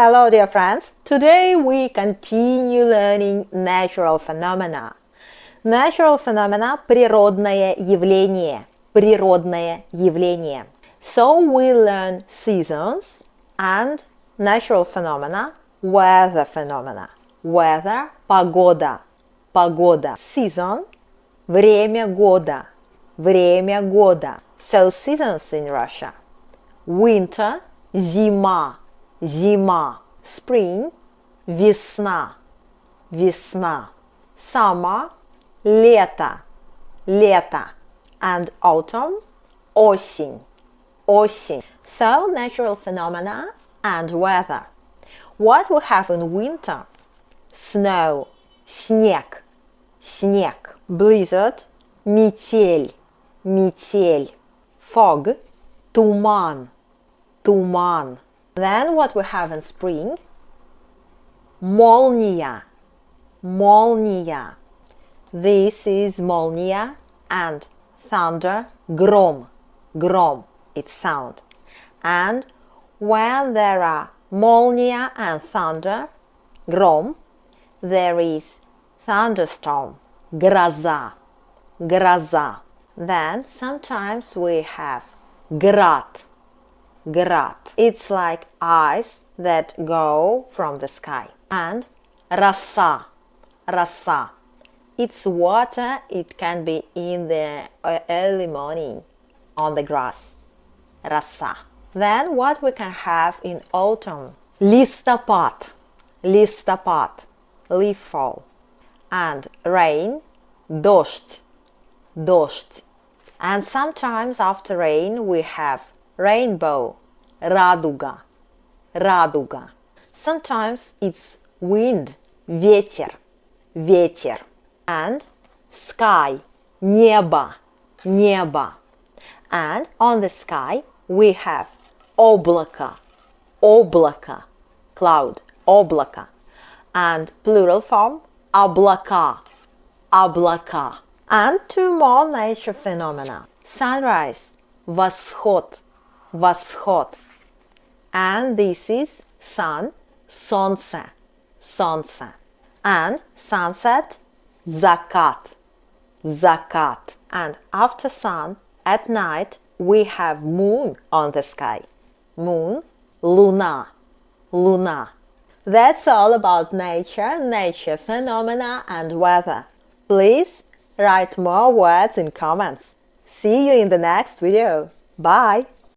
Hello, dear friends. Today we continue learning natural phenomena. Natural phenomena – природное явление. Природное явление. So we learn seasons and natural phenomena, weather phenomena. Weather – погода. Погода. Season – время года. Время года. So seasons in Russia. Winter – зима. Зима. Spring – весна. Весна. Summer – лето. Лето. And autumn – осень. Осень. So, natural phenomena and weather. What we have in winter? Snow – снег. Снег. Blizzard – метель. Метель. Fog – туман. Туман. Then what we have in spring? Молния. Молния. This is молния and thunder, гром. Гром, it's sound. And when there are молния and thunder, гром, there is thunderstorm, гроза. Гроза. Then sometimes we have град. Grad. It's like ice that go from the sky. And роса. Роса. It's water. It can be in the early morning on the grass. Роса. Then what we can have in autumn? Листопад. Листопад. Leaf fall. And rain. Дождь. Дождь. And sometimes after rain we have rainbow, радуга, радуга. Sometimes it's wind, ветер, ветер. And sky, небо, небо. And on the sky we have облако, облако, cloud, облако. And plural form, облака, облака. And two more nature phenomena. Sunrise, восход, восход. And this is sun, солнце, солнце. And sunset, закат, закат. And after sun, at night, we have moon on the sky. Moon, луна, луна. That's all about nature, nature phenomena and weather. Please write more words in comments. See you in the next video. Bye!